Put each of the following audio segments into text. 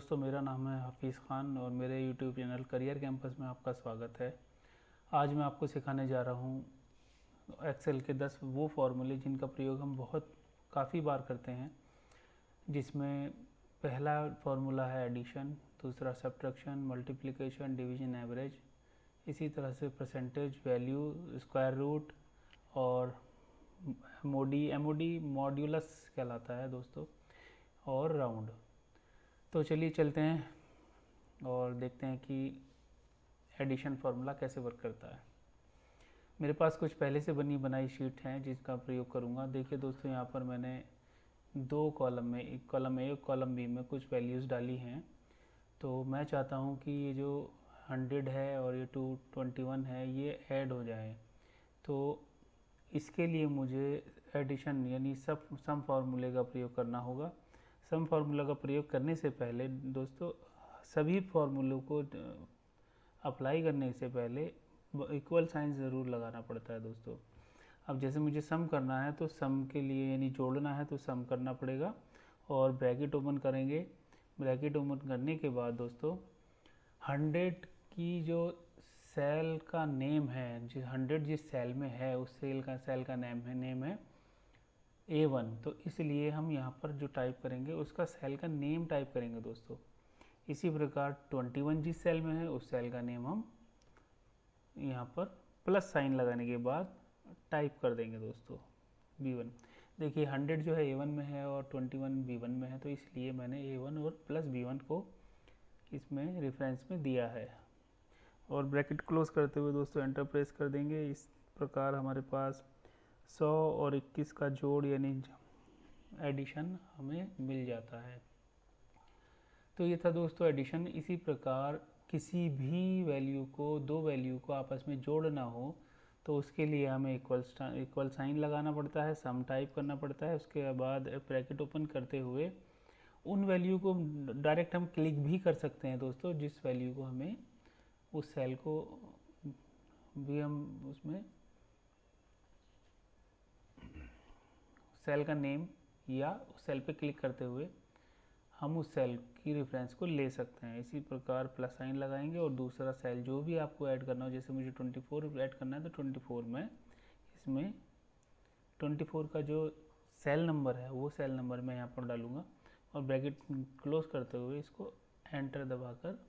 दोस्तों, मेरा नाम है हाफिज़ ख़ान और मेरे यूट्यूब चैनल करियर कैंपस में आपका स्वागत है। आज मैं आपको सिखाने जा रहा हूँ एक्सेल के 10 वो फार्मूले जिनका प्रयोग हम काफ़ी बार करते हैं। जिसमें पहला फार्मूला है एडिशन, दूसरा सब्ट्रैक्शन, मल्टीप्लिकेशन, डिवीजन, एवरेज, इसी तरह से परसेंटेज, वैल्यू, स्क्वायर रूट और एमओडी मॉड्यूलस कहलाता है दोस्तों, और राउंड। तो चलिए चलते हैं और देखते हैं कि एडिशन फार्मूला कैसे वर्क करता है। मेरे पास कुछ पहले से बनी बनाई शीट हैं जिसका प्रयोग करूंगा। देखिए दोस्तों, यहाँ पर मैंने दो कॉलम में, एक कॉलम ए और कॉलम बी में कुछ वैल्यूज़ डाली हैं। तो मैं चाहता हूँ कि ये जो 100 है और ये 221 है ये ऐड हो जाए। तो इसके लिए मुझे एडिशन यानी सम फार्मूले का प्रयोग करना होगा। सम फार्मूला का प्रयोग करने से पहले दोस्तों, सभी फार्मूलों को अप्लाई करने से पहले इक्वल साइन ज़रूर लगाना पड़ता है दोस्तों। अब जैसे मुझे सम करना है तो सम के लिए यानी जोड़ना है तो सम करना पड़ेगा और ब्रैकेट ओपन करेंगे। ब्रैकेट ओपन करने के बाद दोस्तों 100 की जो सेल का नेम है, जिस 100 जिस सेल में है उस सेल का नेम है A1। तो इसलिए हम यहाँ पर जो टाइप करेंगे उसका सेल का नेम टाइप करेंगे दोस्तों। इसी प्रकार 21 जिस सेल में है उस सेल का नेम हम यहाँ पर प्लस साइन लगाने के बाद टाइप कर देंगे दोस्तों, B1। देखिए 100 जो है A1 में है और 21 B1 में है, तो इसलिए मैंने A1 और प्लस B1 को इसमें रेफरेंस में दिया है। और ब्रैकेट क्लोज करते हुए दोस्तों एंटर प्रेस कर देंगे। इस प्रकार हमारे पास 100 और 21 का जोड़ यानी एडिशन हमें मिल जाता है। तो ये था दोस्तों एडिशन। इसी प्रकार किसी भी दो वैल्यू को आपस में जोड़ना हो तो उसके लिए हमें इक्वल साइन लगाना पड़ता है, सम टाइप करना पड़ता है। उसके बाद ब्रैकेट ओपन करते हुए उन वैल्यू को डायरेक्ट हम क्लिक भी कर सकते हैं दोस्तों, जिस वैल्यू को हमें उस सेल को भी हम उसमें सेल का नेम या उस सेल पे क्लिक करते हुए हम उस सेल की रेफरेंस को ले सकते हैं। इसी प्रकार प्लस साइन लगाएंगे और दूसरा सेल जो भी आपको ऐड करना हो, जैसे मुझे 24 ऐड करना है तो 24 में इसमें 24 का जो सेल नंबर है वो सेल नंबर मैं यहाँ पर डालूँगा और ब्रैकेट क्लोज करते हुए इसको एंटर दबाकर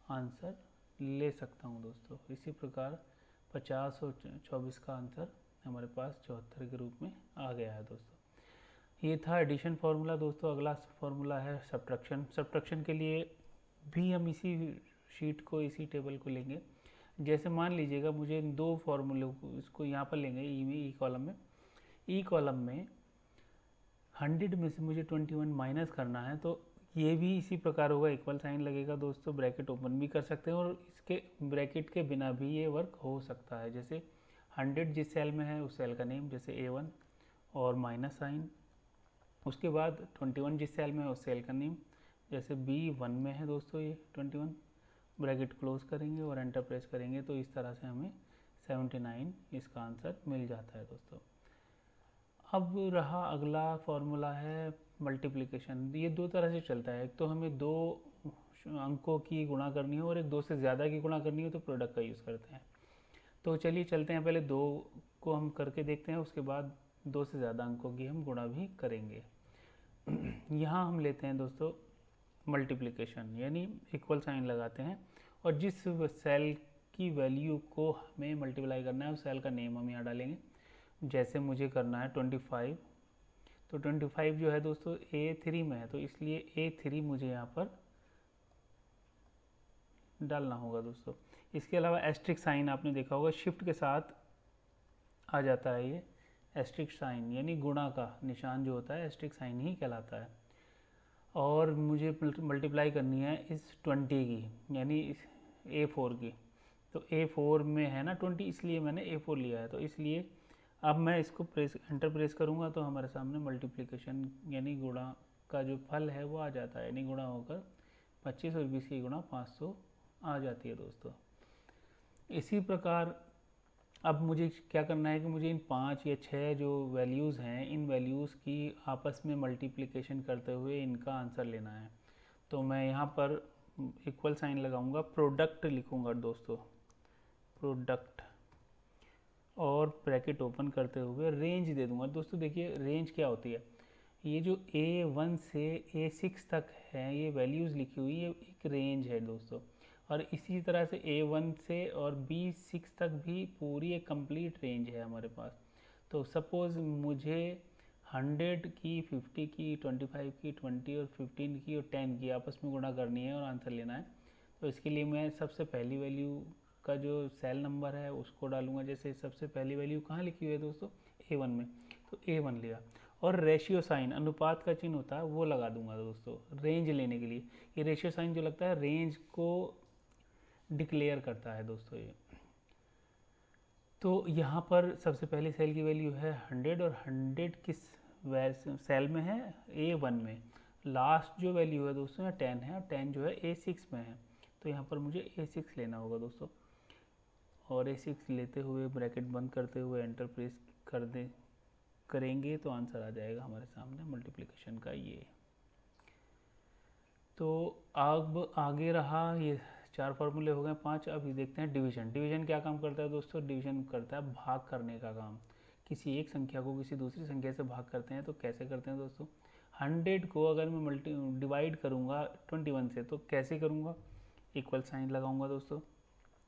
आंसर ले सकता हूँ दोस्तों। इसी प्रकार 50 और 24 का आंसर हमारे पास 74 के रूप में आ गया है दोस्तों। ये था एडिशन फार्मूला दोस्तों। अगला फार्मूला है सब्ट्रैक्शन। सब्ट्रैक्शन के लिए भी हम इसी शीट को, इसी टेबल को लेंगे। जैसे मान लीजिएगा मुझे इन दो फार्मूलों को, इसको यहाँ पर लेंगे ई कॉलम में। ई कॉलम में 100 में से मुझे 21 माइनस करना है, तो ये भी इसी प्रकार होगा, इक्वल साइन लगेगा दोस्तों। ब्रैकेट ओपन भी कर सकते हैं और इसके ब्रैकेट के बिना भी ये वर्क हो सकता है। जैसे 100 जिस सेल में है उस सेल का नेम, जैसे A1 और माइनस साइन। उसके बाद 21 जिस सेल में है उस सेल का नेम, जैसे B1 में है दोस्तों ये 21। ब्रैकेट क्लोज करेंगे और एंटर प्रेस करेंगे तो इस तरह से हमें 79 इसका आंसर मिल जाता है दोस्तों। अब रहा अगला फार्मूला है मल्टीप्लिकेशन। ये दो तरह से चलता है। एक तो हमें दो अंकों की गुणा करनी हो और एक दो से ज़्यादा की गुणा करनी हो तो प्रोडक्ट का यूज़ करते हैं। तो चलिए चलते हैं, पहले दो को हम करके देखते हैं, उसके बाद दो से ज़्यादा अंकों की हम गुणा भी करेंगे। यहाँ हम लेते हैं दोस्तों मल्टीप्लिकेशन, यानी इक्वल साइन लगाते हैं और जिस सेल की वैल्यू को हमें मल्टीप्लाई करना है उस सेल का नेम हम यहाँ डालेंगे। जैसे मुझे करना है 25, तो 25 जो है दोस्तों A3 में है, तो इसलिए A3 मुझे यहाँ पर डालना होगा दोस्तों। इसके अलावा एस्ट्रिक साइन आपने देखा होगा, शिफ्ट के साथ आ जाता है ये एस्ट्रिक साइन, यानी गुणा का निशान जो होता है एस्ट्रिक साइन ही कहलाता है। और मुझे मल्टीप्लाई करनी है इस 20 की, यानी इस A4 की। तो A4 में है ना 20, इसलिए मैंने A4 लिया है। तो इसलिए अब मैं इसको एंटर प्रेस करूँगा तो हमारे सामने मल्टीप्लिकेशन यानी गुणा का जो फल है वो आ जाता है, यानी गुणा होकर 25 और 20 की गुणा 500 आ जाती है दोस्तों। इसी प्रकार अब मुझे क्या करना है कि मुझे इन 5 या 6 जो वैल्यूज़ हैं इन वैल्यूज़ की आपस में मल्टीप्लिकेशन करते हुए इनका आंसर लेना है। तो मैं यहाँ पर इक्वल साइन लगाऊंगा, प्रोडक्ट लिखूंगा दोस्तों, प्रोडक्ट, और ब्रैकेट ओपन करते हुए रेंज दे दूंगा। दोस्तों देखिए रेंज क्या होती है, ये जो A1 से A6 तक है ये वैल्यूज़ लिखी हुई, ये एक रेंज है दोस्तों। और इसी तरह से A1 से और B6 तक भी पूरी एक कंप्लीट रेंज है हमारे पास। तो सपोज़ मुझे 100 की, 50 की, 25 की, 20 और 15 की और 10 की आपस में गुणा करनी है और आंसर लेना है। तो इसके लिए मैं सबसे पहली वैल्यू का जो सेल नंबर है उसको डालूंगा। जैसे सबसे पहली वैल्यू कहाँ लिखी हुई है दोस्तों, A1 में, तो A1 लिया, और रेशियो साइन, अनुपात का चिन्ह होता है वो लगा दूंगा दोस्तों रेंज लेने के लिए। ये रेशियो साइन जो लगता है रेंज को डिक्लेयर करता है दोस्तों ये। तो यहाँ पर सबसे पहली सेल की वैल्यू है 100, और 100 किस सेल में है, A1 में। लास्ट जो वैल्यू है दोस्तों यहाँ 10 है, और 10 जो है A6 में है। तो यहाँ पर मुझे A6 लेना होगा दोस्तों, और A6 लेते हुए ब्रैकेट बंद करते हुए एंटर प्रेस करेंगे तो आंसर आ जाएगा हमारे सामने मल्टीप्लिकेशन का ये। तो अब आगे रहा, ये 4 फार्मूले हो गए 5। अब ये देखते हैं डिवीजन। डिवीजन क्या काम करता है दोस्तों, डिवीजन करता है भाग करने का काम। किसी एक संख्या को किसी दूसरी संख्या से भाग करते हैं तो कैसे करते हैं दोस्तों, 100 को अगर मैं डिवाइड करूँगा 21 से तो कैसे करूँगा, इक्वल साइन लगाऊंगा दोस्तों।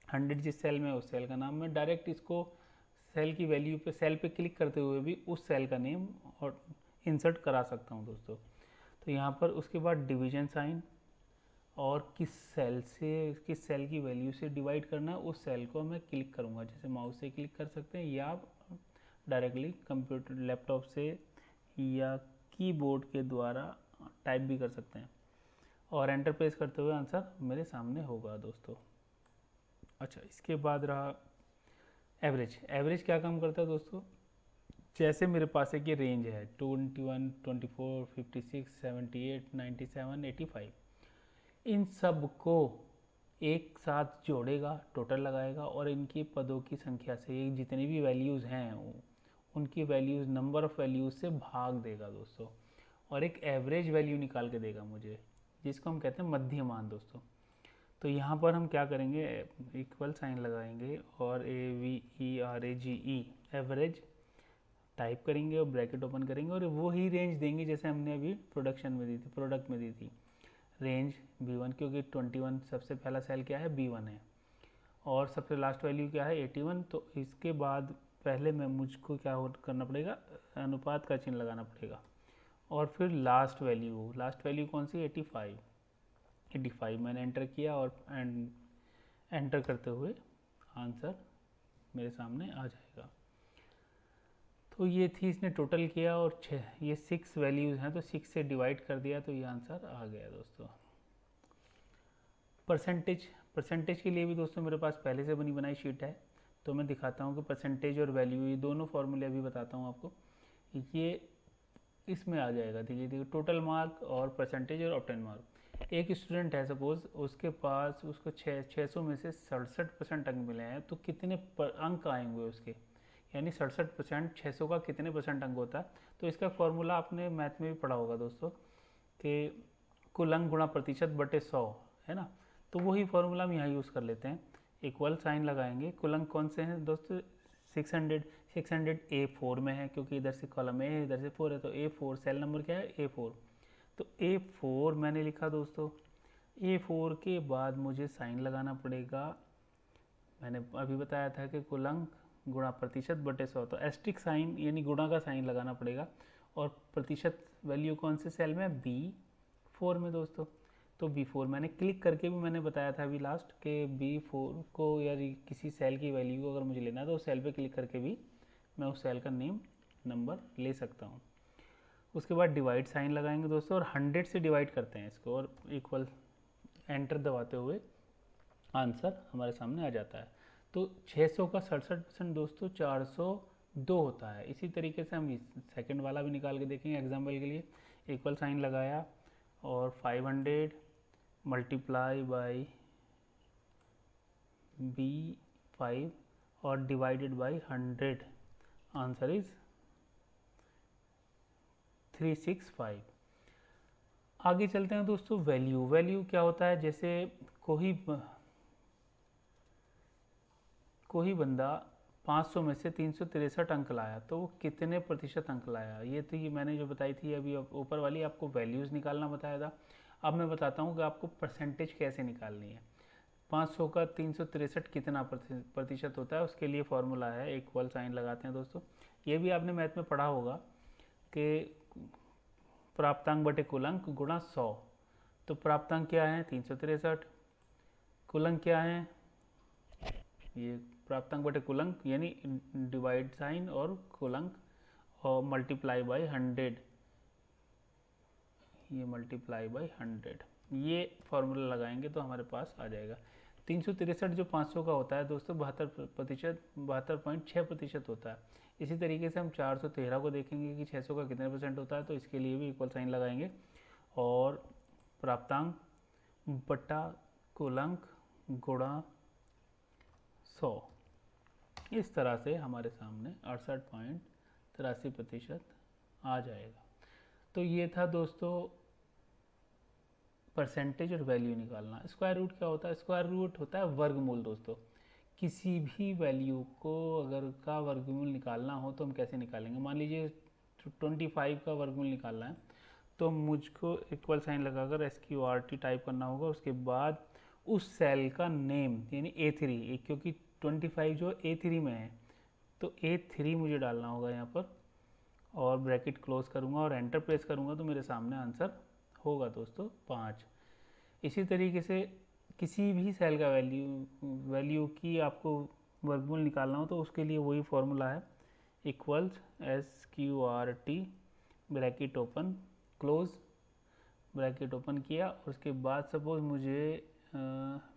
100 जिस सेल में है उस सेल का नाम, मैं डायरेक्ट इसको सेल की वैल्यू पे, सेल पे क्लिक करते हुए भी उस सेल का नेम और इंसर्ट करा सकता हूँ दोस्तों। तो यहाँ पर उसके बाद डिवीजन साइन, और किस सेल से, किस सेल की वैल्यू से डिवाइड करना है उस सेल को मैं क्लिक करूँगा। जैसे माउस से क्लिक कर सकते हैं, या डायरेक्टली कंप्यूटर लैपटॉप से या कीबोर्ड के द्वारा टाइप भी कर सकते हैं, और एंटर प्रेस करते हुए आंसर मेरे सामने होगा दोस्तों। अच्छा, इसके बाद रहा एवरेज। एवरेज क्या काम करता है दोस्तों, जैसे मेरे पास एक ये रेंज है 21, 24, 56, 78, 97, 85, इन सब को एक साथ जोड़ेगा, टोटल लगाएगा, और इनकी पदों की संख्या से जितनी भी वैल्यूज़ हैं उनकी वैल्यूज़, नंबर ऑफ़ वैल्यूज़ से भाग देगा दोस्तों, और एक एवरेज वैल्यू निकाल के देगा मुझे, जिसको हम कहते हैं मध्यमान दोस्तों। तो यहाँ पर हम क्या करेंगे, इक्वल साइन लगाएंगे और AVERAGE, एवरेज टाइप करेंगे और ब्रैकेट ओपन करेंगे, और वो ही रेंज देंगे जैसे हमने अभी प्रोडक्शन में दी थी, प्रोडक्ट में दी थी रेंज B1, क्योंकि 21 सबसे पहला सेल क्या है, B1 है, और सबसे लास्ट वैल्यू क्या है 81। तो इसके बाद पहले मैं मुझको क्या करना पड़ेगा, अनुपात का चिन्ह लगाना पड़ेगा, और फिर लास्ट वैल्यू कौन सी, 85 मैंने एंटर किया, और एंटर करते हुए आंसर मेरे सामने आ जाएगा। तो ये थी, इसने टोटल किया और ये 6 वैल्यूज़ हैं तो 6 से डिवाइड कर दिया तो ये आंसर आ गया दोस्तों। परसेंटेज के लिए भी दोस्तों मेरे पास पहले से बनी बनाई शीट है, तो मैं दिखाता हूँ कि परसेंटेज और वैल्यू, ये दोनों फॉर्मूले अभी बताता हूँ आपको। ये इसमें आ जाएगा, देखिए टोटल मार्क और परसेंटेज और ऑब्टेन मार्क। एक स्टूडेंट है सपोज, उसके पास उसको 600 में से 67% अंक मिले हैं, तो कितने अंक आएंगे उसके, यानी 67%, 600 का कितने परसेंट अंक होता है। तो इसका फॉर्मूला आपने मैथ में भी पढ़ा होगा दोस्तों, कि कुल अंक गुणा प्रतिशत बटे 100 है ना। तो वही फॉर्मूला हम यहाँ यूज़ कर लेते हैं, इक्वल साइन लगाएंगे। कुल अंक कौन से हैं दोस्तों, 600 A4 में है, क्योंकि इधर से कॉलम A है इधर से 4 है, तो A4 सेल नंबर क्या है, A4। तो A4 मैंने लिखा दोस्तों। A4 के बाद मुझे साइन लगाना पड़ेगा, मैंने अभी बताया था कि कुल अंक गुणा प्रतिशत बटे 100, तो एस्ट्रिक साइन यानी गुणा का साइन लगाना पड़ेगा, और प्रतिशत वैल्यू कौन से सेल में, B4 में दोस्तों। तो B4 मैंने क्लिक करके भी मैंने बताया था अभी लास्ट के B4 को, या किसी सेल की वैल्यू को अगर मुझे लेना है तो उस सेल पे क्लिक करके भी मैं उस सेल का नेम नंबर ले सकता हूँ। उसके बाद डिवाइड साइन लगाएंगे दोस्तों, और 100 से डिवाइड करते हैं इसको, और इक्वल एंटर दबाते हुए आंसर हमारे सामने आ जाता है। तो 600 का 67% दोस्तों 402 होता है। इसी तरीके से हम सेकंड वाला भी निकाल के देखेंगे एग्जाम्पल के लिए। इक्वल साइन लगाया और 500 मल्टीप्लाई बाई B5 और डिवाइडेड बाई 100, आंसर इज 365। आगे चलते हैं दोस्तों। वैल्यू, वैल्यू क्या होता है, जैसे कोई बंदा 500 में से 363 अंक लाया तो वो कितने प्रतिशत अंक लाया। ये तो ये मैंने जो बताई थी अभी ऊपर वाली, आपको वैल्यूज़ निकालना बताया था। अब मैं बताता हूँ कि आपको परसेंटेज कैसे निकालनी है। 500 का 363 कितना प्रतिशत होता है, उसके लिए फॉर्मूला है, इक्वल साइन लगाते हैं दोस्तों। ये भी आपने मैथ में पढ़ा होगा कि प्राप्तांक बटे कुलांक गुणा 100। तो प्राप्तांक क्या है 363, कुलांक क्या है, ये प्राप्तांक बटे कुलांक यानी डिवाइड साइन और कुलांक और मल्टीप्लाई बाय 100, ये मल्टीप्लाई बाय 100, ये फॉर्मूला लगाएंगे तो हमारे पास आ जाएगा। 363 जो 500 का होता है दोस्तों 72.6% होता है। इसी तरीके से हम 413 को देखेंगे कि 600 का कितने परसेंट होता है, तो इसके लिए भी इक्वल साइन लगाएंगे और प्राप्तांक बटा कुलांक गुणा 100, इस तरह से हमारे सामने 68.83% आ जाएगा। तो ये था दोस्तों परसेंटेज और वैल्यू निकालना। स्क्वायर रूट क्या होता है, स्क्वायर रूट होता है वर्गमूल दोस्तों। किसी भी वैल्यू को अगर का वर्गमूल निकालना हो तो हम कैसे निकालेंगे। मान लीजिए 25 का वर्गमूल निकालना है तो मुझको इक्वल साइन लगाकर SQRT टाइप करना होगा। उसके बाद उस सेल का नेम यानी A3, क्योंकि 25 जो A3 में है तो A3 मुझे डालना होगा यहाँ पर, और ब्रैकेट क्लोज करूँगा और एंटर प्रेस करूँगा तो मेरे सामने आंसर होगा दोस्तों 5। इसी तरीके से किसी भी सेल का वैल्यू की आपको वर्गमूल निकालना हो तो उसके लिए वही फॉर्मूला है, equals SQRT bracket open close, bracket open किया। उसके बाद सपोज मुझे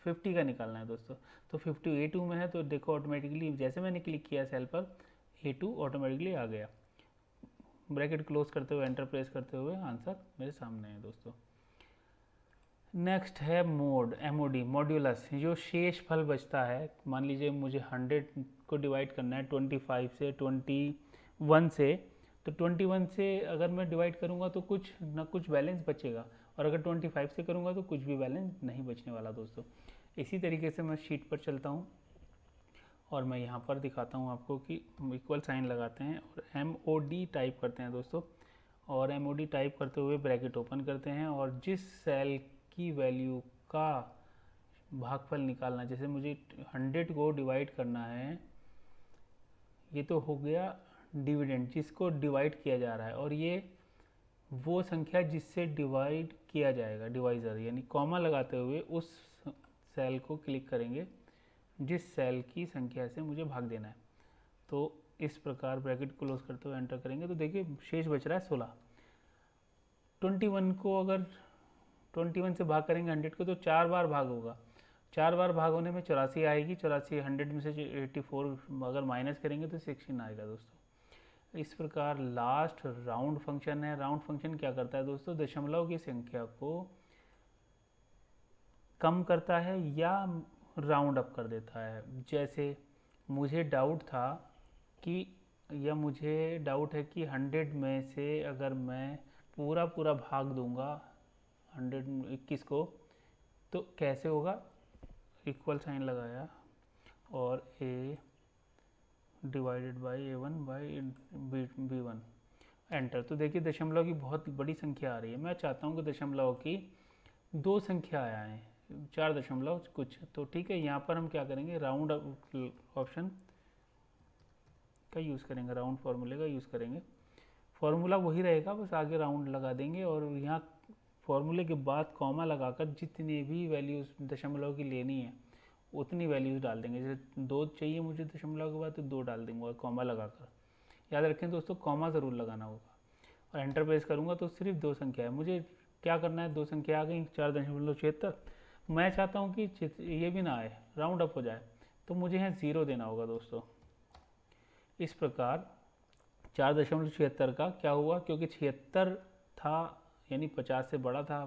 50 का निकालना है दोस्तों, तो 50 A2 में है तो देखो ऑटोमेटिकली जैसे मैंने क्लिक किया सेल पर A2 ऑटोमेटिकली आ गया। ब्रैकेट क्लोज करते हुए एंटर प्रेस करते हुए आंसर मेरे सामने है दोस्तों। नेक्स्ट है मोड, MOD मॉड्यूलस, जो शेष फल बचता है। मान लीजिए मुझे 100 को डिवाइड करना है 25 से 21 से, तो 21 से अगर मैं डिवाइड करूँगा तो कुछ ना कुछ बैलेंस बचेगा, और अगर 25 से करूँगा तो कुछ भी बैलेंस नहीं बचने वाला दोस्तों। इसी तरीके से मैं शीट पर चलता हूँ और मैं यहाँ पर दिखाता हूँ आपको कि इक्वल साइन लगाते हैं और MOD टाइप करते हैं दोस्तों, और MOD टाइप करते हुए ब्रैकेट ओपन करते हैं और जिस सेल की वैल्यू का भागफल निकालना, जैसे मुझे 100 को डिवाइड करना है, ये तो हो गया डिविडेंड जिसको डिवाइड किया जा रहा है, और ये वो संख्या जिससे डिवाइड किया जाएगा, डिवाइज़र यानी कॉमा लगाते हुए उस सेल को क्लिक करेंगे जिस सेल की संख्या से मुझे भाग देना है। तो इस प्रकार ब्रैकेट क्लोज करते हुए एंटर करेंगे तो देखिए शेष बच रहा है 16। 21 को अगर 21 से भाग करेंगे 100 को तो 4 बार भाग होगा, 4 बार भाग होने में 84 आएगी, 84 100 में से 84 अगर माइनस करेंगे तो 16 आएगा दोस्तों। इस प्रकार लास्ट राउंड फंक्शन है। राउंड फंक्शन क्या करता है दोस्तों, दशमलव की संख्या को कम करता है या राउंड अप कर देता है। जैसे मुझे डाउट था कि मुझे डाउट है कि 100 में से अगर मैं पूरा भाग दूंगा 121 को तो कैसे होगा, इक्वल साइन लगाया और A divided by A1 by B1 enter. तो देखिए दशमलव की बहुत बड़ी संख्या आ रही है। मैं चाहता हूँ कि दशमलव की 2 संख्या आए, 4 दशमलव कुछ, तो ठीक है यहाँ पर हम क्या करेंगे, राउंड ऑप्शन का यूज़ करेंगे, राउंड फार्मूले का यूज़ करेंगे। फार्मूला वही रहेगा, बस आगे राउंड लगा देंगे और यहाँ फार्मूले के बाद कॉमा लगाकर जितनी भी वैल्यूज़ दशमलव की लेनी है उतनी वैल्यूज़ डाल देंगे। जैसे 2 चाहिए मुझे दशमलव के बाद तो 2 डाल देंगे कॉमा लगाकर। याद रखें दोस्तों कॉमा ज़रूर लगाना होगा, और एंटर प्रेस करूँगा तो सिर्फ 2 संख्या है। मुझे क्या करना है, 2 संख्या आ गई 4.76। मैं चाहता हूँ कि ये भी ना आए, राउंड अप हो जाए, तो मुझे यहाँ 0 देना होगा दोस्तों। इस प्रकार 4.76 का क्या हुआ, क्योंकि 76 था यानी 50 से बड़ा था